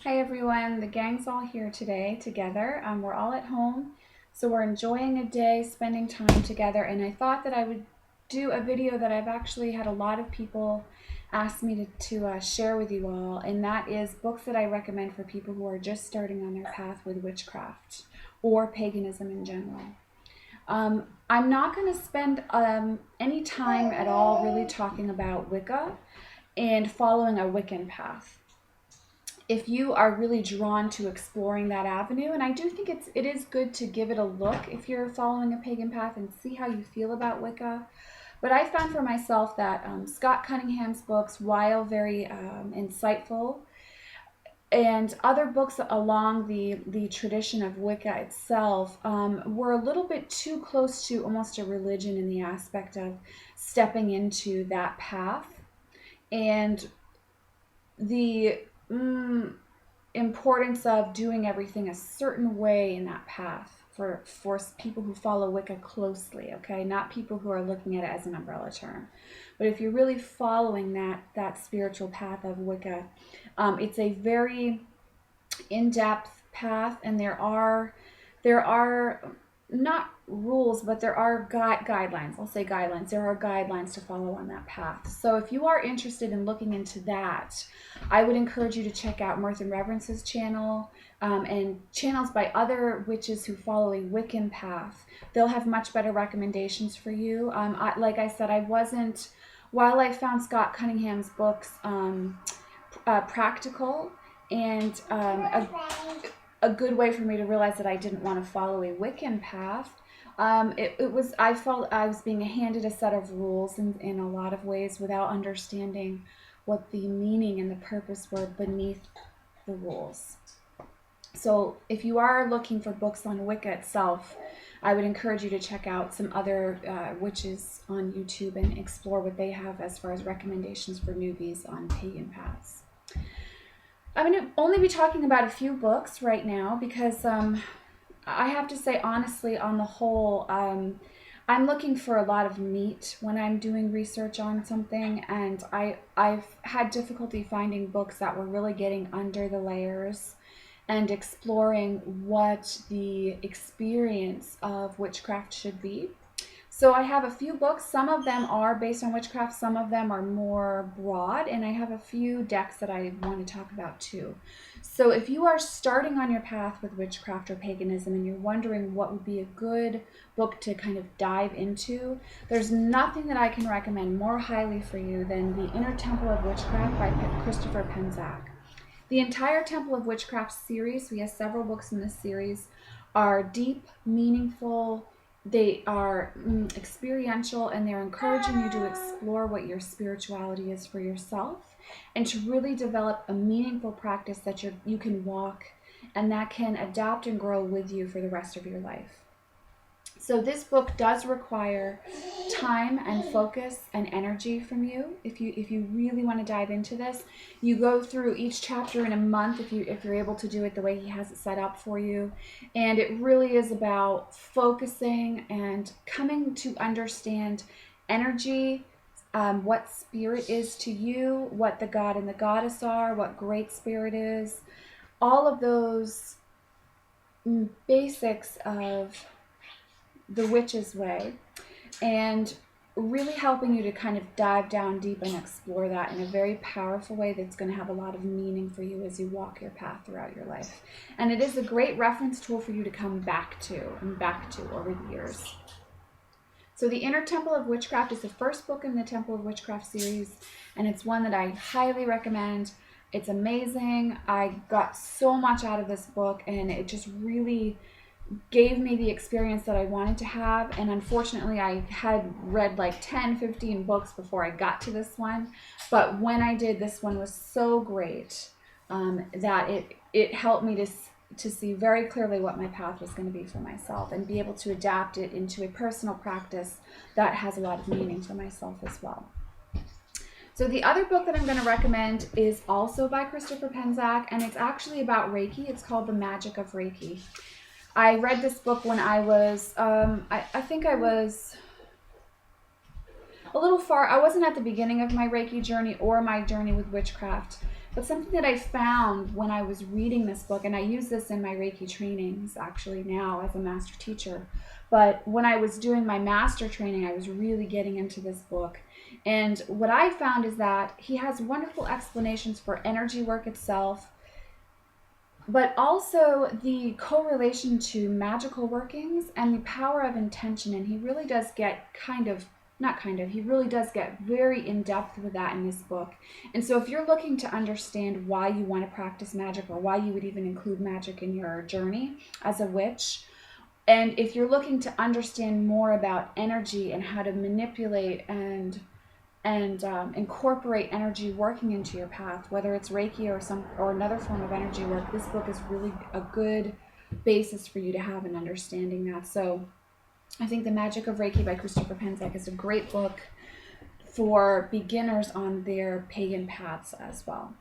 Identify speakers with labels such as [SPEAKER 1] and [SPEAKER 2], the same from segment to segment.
[SPEAKER 1] Hi everyone, the gang's all here today together. We're all at home, so we're enjoying a day, spending time together, and I thought that I would do a video that I've actually had a lot of people ask me to share with you all, and that is books that I recommend for people who are just starting on their path with witchcraft or paganism in general. I'm not going to spend any time at all really talking about Wicca and following a Wiccan path. If you are really drawn to exploring that avenue, and I do think it is good to give it a look if you're following a pagan path and see how you feel about Wicca. But I found for myself that Scott Cunningham's books, while very insightful, and other books along the tradition of Wicca itself were a little bit too close to almost a religion in the aspect of stepping into that path. And the importance of doing everything a certain way in that path for people who follow Wicca closely, okay? Not people who are looking at it as an umbrella term. But if you're really following that spiritual path of Wicca, it's a very in-depth path, and there are not rules, but there are guidelines. I'll say guidelines. There are guidelines to follow on that path. So if you are interested in looking into that, I would encourage you to check out Mirth and Reverence's channel and channels by other witches who follow a Wiccan path. They'll have much better recommendations for you. Like I said, while I found Scott Cunningham's books practical and a good way for me to realize that I didn't want to follow a Wiccan path. I felt I was being handed a set of rules in a lot of ways without understanding what the meaning and the purpose were beneath the rules. So if you are looking for books on Wicca itself, I would encourage you to check out some other witches on YouTube and explore what they have as far as recommendations for newbies on pagan paths. I'm going to only be talking about a few books right now because I have to say, honestly, on the whole, I'm looking for a lot of meat when I'm doing research on something, and I've had difficulty finding books that were really getting under the layers and exploring what the experience of witchcraft should be. So I have a few books. Some of them are based on witchcraft. Some of them are more broad. And I have a few decks that I want to talk about too. So if you are starting on your path with witchcraft or paganism and you're wondering what would be a good book to kind of dive into, there's nothing that I can recommend more highly for you than The Inner Temple of Witchcraft by Christopher Penczak. The entire Temple of Witchcraft series, we have several books in this series, are deep, meaningful. They are experiential, and they're encouraging you to explore what your spirituality is for yourself and to really develop a meaningful practice that you can walk and that can adapt and grow with you for the rest of your life. So this book does require time and focus and energy from you. If you really want to dive into this, you go through each chapter in a month if you're able to do it the way he has it set up for you. And it really is about focusing and coming to understand energy, what spirit is to you, what the god and the goddess are, what great spirit is, all of those basics of the witch's way, and really helping you to kind of dive down deep and explore that in a very powerful way that's going to have a lot of meaning for you as you walk your path throughout your life. And it is a great reference tool for you to come back to over the years. So The Inner Temple of Witchcraft is the first book in the Temple of Witchcraft series, and it's one that I highly recommend. It's amazing. I got so much out of this book, and it just really gave me the experience that I wanted to have. And unfortunately, I had read like 10, 15 books before I got to this one. But when I did, this one was so great that it helped me to see very clearly what my path was going to be for myself and be able to adapt it into a personal practice that has a lot of meaning for myself as well. So the other book that I'm going to recommend is also by Christopher Penczak, and it's actually about Reiki. It's called The Magic of Reiki. I read this book when I was, I think I was a little far. I wasn't at the beginning of my Reiki journey or my journey with witchcraft, But something that I found when I was reading this book, and I use this in my Reiki trainings actually now as a master teacher, but when I was doing my master training, I was really getting into this book. And what I found is that he has wonderful explanations for energy work itself, but also the correlation to magical workings and the power of intention. And he really does get he really does get very in depth with that in this book. And so if you're looking to understand why you want to practice magic, or why you would even include magic in your journey as a witch, and if you're looking to understand more about energy and how to manipulate and incorporate energy working into your path, whether it's Reiki or another form of energy work, this book is really a good basis for you to have an understanding that. So I think The Magic of Reiki by Christopher Penczak is a great book for beginners on their pagan paths as well.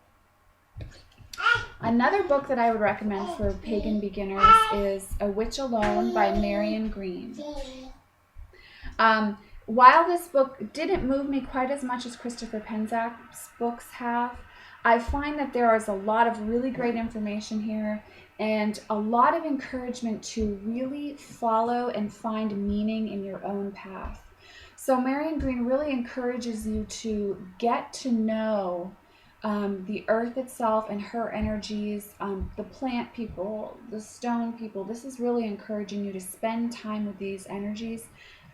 [SPEAKER 1] Another book that I would recommend for pagan beginners is A Witch Alone by Marion Green. While this book didn't move me quite as much as Christopher Penczak's books have, I find that there is a lot of really great information here and a lot of encouragement to really follow and find meaning in your own path. So Marion Green really encourages you to get to know the earth itself and her energies, the plant people, the stone people. This is really encouraging you to spend time with these energies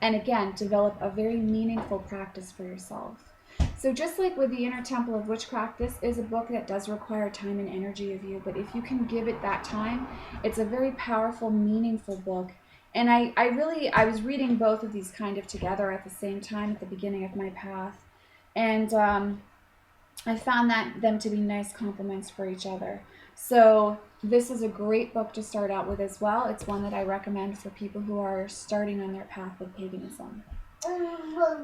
[SPEAKER 1] and, again, develop a very meaningful practice for yourself. So just like with the Inner Temple of Witchcraft, this is a book that does require time and energy of you, but if you can give it that time, it's a very powerful, meaningful book. And I was reading both of these kind of together at the same time at the beginning of my path, and I found them to be nice complements for each other. So this is a great book to start out with as well. It's one that I recommend for people who are starting on their path with paganism.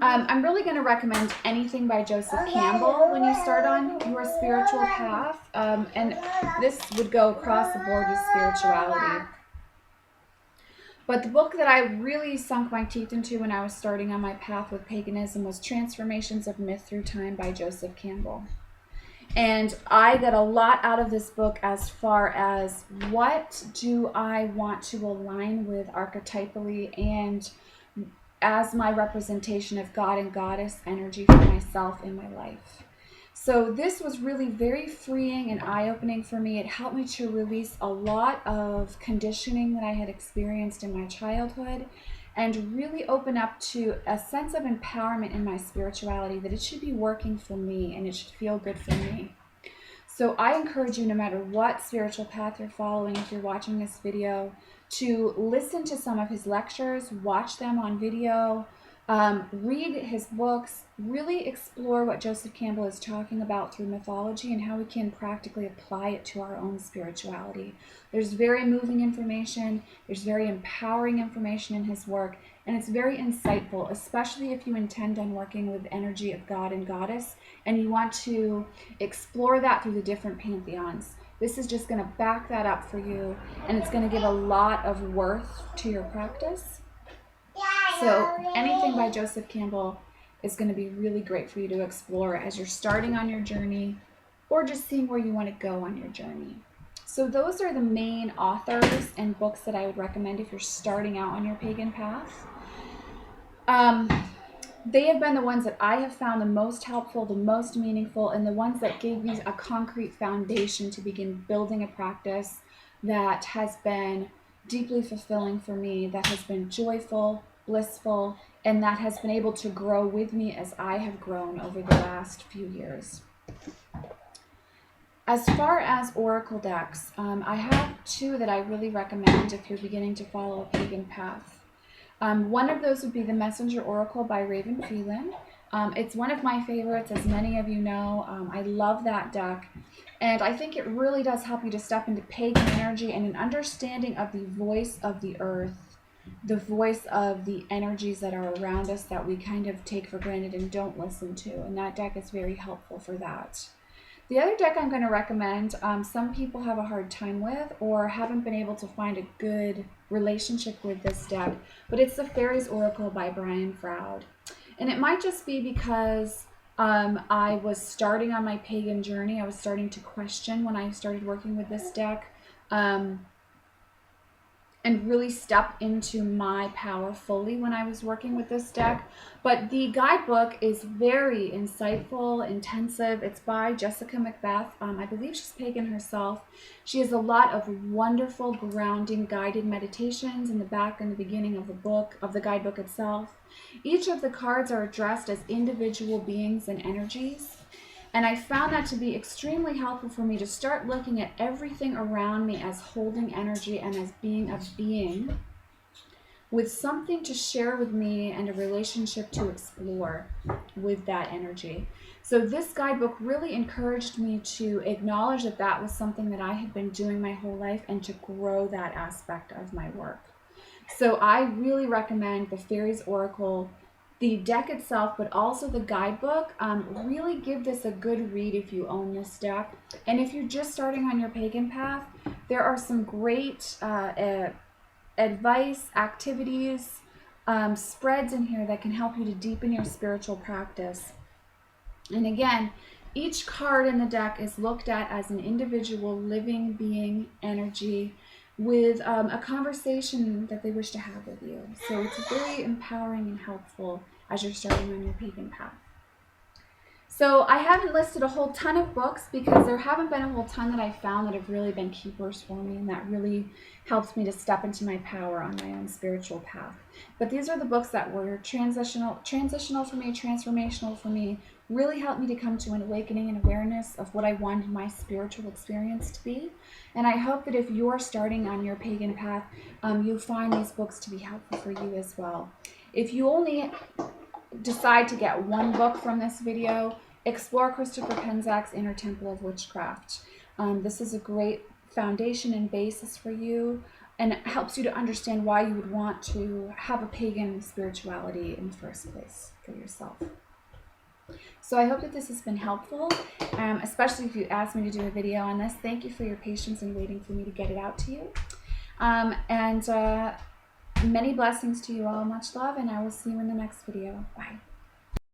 [SPEAKER 1] I'm really going to recommend anything by Joseph Campbell when you start on your spiritual path, and this would go across the board with spirituality. But the book that I really sunk my teeth into when I was starting on my path with paganism was Transformations of Myth Through Time by Joseph Campbell. And I got a lot out of this book as far as what do I want to align with archetypally and as my representation of God and Goddess energy for myself in my life. So this was really very freeing and eye-opening for me. It helped me to release a lot of conditioning that I had experienced in my childhood and really open up to a sense of empowerment in my spirituality, that it should be working for me and it should feel good for me. So I encourage you, no matter what spiritual path you're following, if you're watching this video, to listen to some of his lectures, watch them on video, read his books, really explore what Joseph Campbell is talking about through mythology and how we can practically apply it to our own spirituality. There's very moving information, there's very empowering information in his work, and it's very insightful, especially if you intend on working with energy of God and Goddess and you want to explore that through the different pantheons. This is just going to back that up for you, and it's going to give a lot of worth to your practice. So anything by Joseph Campbell is going to be really great for you to explore as you're starting on your journey or just seeing where you want to go on your journey. So those are the main authors and books that I would recommend if you're starting out on your pagan path. They have been the ones that I have found the most helpful, the most meaningful, and the ones that gave me a concrete foundation to begin building a practice that has been deeply fulfilling for me, that has been joyful, blissful, and that has been able to grow with me as I have grown over the last few years. As far as oracle decks, I have two that I really recommend if you're beginning to follow a pagan path. One of those would be the Messenger Oracle by Raven Phelan. It's one of my favorites, as many of you know. I love that deck, and I think it really does help you to step into pagan energy and an understanding of the voice of the earth, the voice of the energies that are around us that we kind of take for granted and don't listen to, and that deck is very helpful for that. The other deck I'm going to recommend, some people have a hard time with or haven't been able to find a good relationship with this deck, but it's the Fairies Oracle by Brian Froud. And it might just be because I was starting on my pagan journey. I was starting to question when I started working with this deck. And really step into my power fully when I was working with this deck. But the guidebook is very insightful, intensive. It's by Jessica Macbeth. I believe she's pagan herself. She has a lot of wonderful grounding guided meditations in the back and the beginning of the book, of the guidebook itself. Each of the cards are addressed as individual beings and energies. And I found that to be extremely helpful for me to start looking at everything around me as holding energy and as being a being with something to share with me and a relationship to explore with that energy. So this guidebook really encouraged me to acknowledge that that was something that I had been doing my whole life and to grow that aspect of my work. So I really recommend the Fairies Oracle, the deck itself, but also the guidebook. Really give this a good read if you own this deck. And if you're just starting on your pagan path, there are some great advice, activities, spreads in here that can help you to deepen your spiritual practice. And again, each card in the deck is looked at as an individual living being energy with a conversation that they wish to have with you. So it's very empowering and helpful as you're starting on your pagan path. So I haven't listed a whole ton of books because there haven't been a whole ton that I found that have really been keepers for me and that really helped me to step into my power on my own spiritual path. But these are the books that were transitional for me, transformational for me, really helped me to come to an awakening and awareness of what I wanted my spiritual experience to be. And I hope that if you're starting on your pagan path, you find these books to be helpful for you as well. If you only decide to get one book from this video, explore Christopher Penczak's Inner Temple of Witchcraft. This is a great foundation and basis for you, and it helps you to understand why you would want to have a pagan spirituality in the first place for yourself. So I hope that this has been helpful, especially if you asked me to do a video on this. Thank you for your patience and waiting for me to get it out to you. Many blessings to you all. Much love, and I will see you in the next video. Bye.